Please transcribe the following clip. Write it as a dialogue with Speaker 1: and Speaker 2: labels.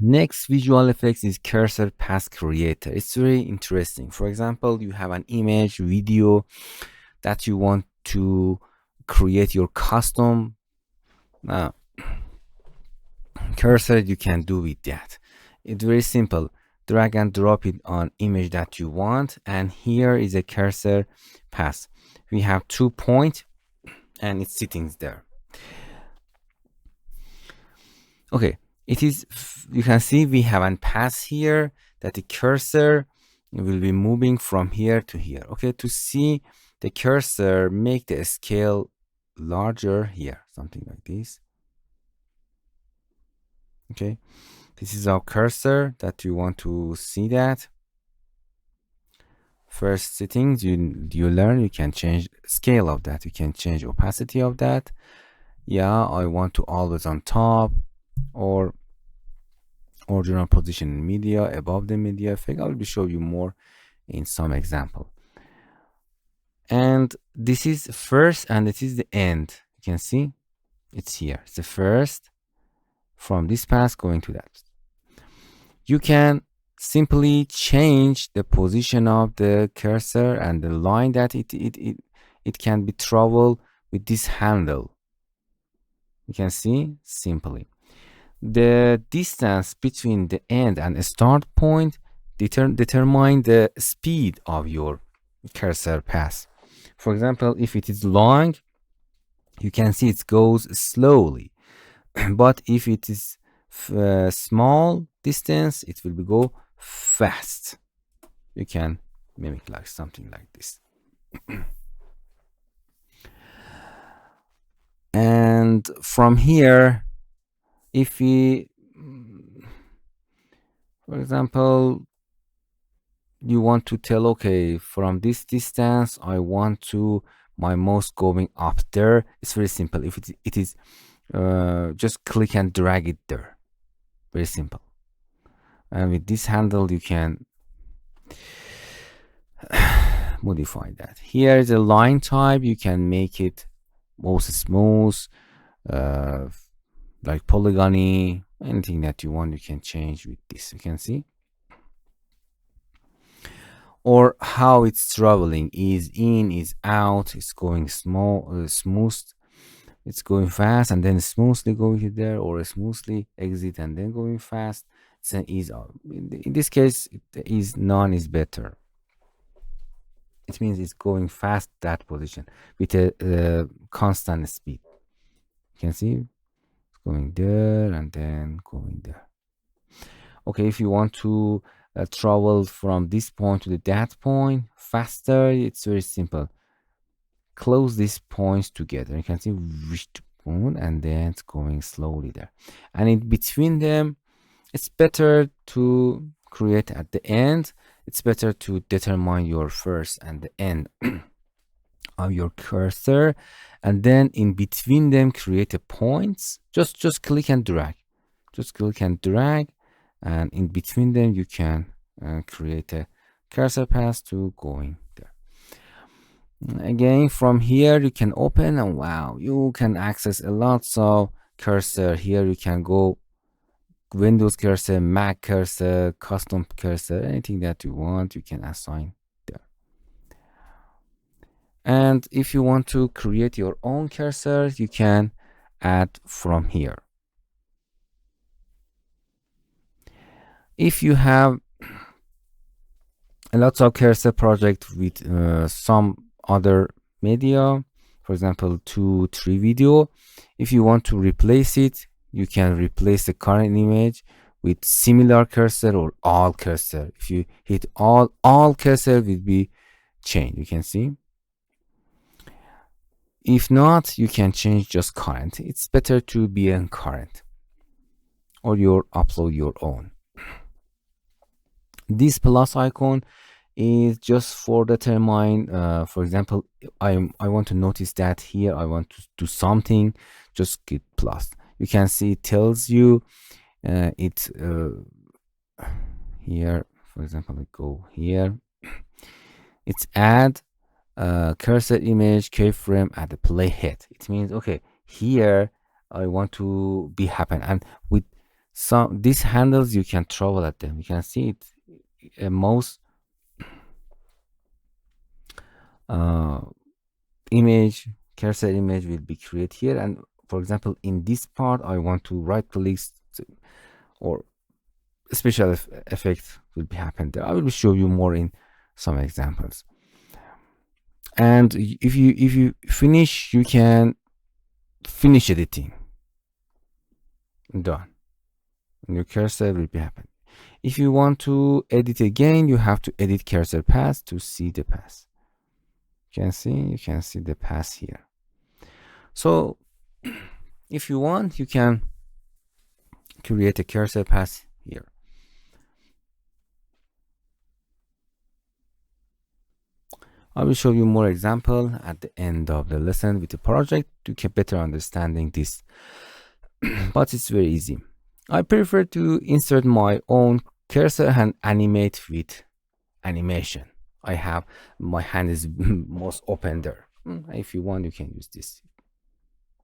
Speaker 1: Next visual effects is cursor path creator. It's very interesting. For example, you have an image, video that you want to create your custom cursor. You can do with that. It's very simple. Drag and drop it on image that you want, and here is a cursor path. We have 2 points and it's sitting there. Okay, it is, you can see we have a path here that the cursor will be moving from here to here. Okay, to see the cursor, make the scale larger here, something like this. Okay, this is our cursor that you want to see that. First settings, you learn, you can change scale of that, you can change opacity of that. Yeah, I want to always on top, or original position in media, above the media effect. I will show you more in some example. And this is first and this is the end. You can see it's here. It's the first from this path going to that. You can simply change the position of the cursor and the line that it can be traveled with this handle. You can see simply. The distance between the end and the start point determine the speed of your cursor path. For example, if it is long, you can see it goes slowly. But if it is small distance, it will go fast. You can mimic like something like this. And from here, if we, for example, you want to tell, okay, from this distance, I want to my mouse going up there. It's very simple. If it is just click and drag it there. Very simple. And with this handle, you can modify that. Here is a line type. You can make it most smooth, like polygony, anything that you want, you can change with this. You can see. Or how it's traveling, is in, is out, it's going smooth, it's going fast and then smoothly going there, or smoothly exit and then going fast. It's an ease out. In this case, is none is better. It means it's going fast that position with a constant speed. You can see it's going there and then going there. Okay, if you want to travel from this point to that point faster, it's very simple. Close these points together. You can see and then it's going slowly there. And in between them, it's better to create at the end. It's better to determine your first and the end of your cursor, and then in between them create a points. Just click and drag. Just click and drag, and in between them you can create a cursor path to going there. Again, from here you can open, and wow, you can access a lot of cursor. Here you can go Windows cursor, Mac cursor, custom cursor, anything that you want, you can assign there. And if you want to create your own cursor, you can add from here. If you have a lot of cursor project with some other media, for example 2-3 video, if you want to replace it, you can replace the current image with similar cursor or all cursor. If you hit all cursor will be changed. You can see. If not, you can change just current. It's better to be in current, or you upload your own. This plus icon is just for determine, for example, I want to notice that here I want to do something, just click plus. You can see it tells you it here, for example, I go here, it's add cursor image keyframe at the playhead. It means, okay, here I want to be happen, and with Some these handles, you can travel at them. You can see it. A mouse uh, image, cursor image will be created here. And for example, in this part, I want to right click or special effect will be happen there. I will show you more in some examples. And if you finish, you can finish editing. Done. Your cursor will be happen. If you want to edit again, you have to edit cursor path to see the path. You can see the path here. So if you want, you can create a cursor path here. I will show you more example at the end of the lesson with the project to get better understanding this. But it's very easy. I prefer to insert my own cursor and animate with animation. I have my hand is most open there. If you want, you can use this.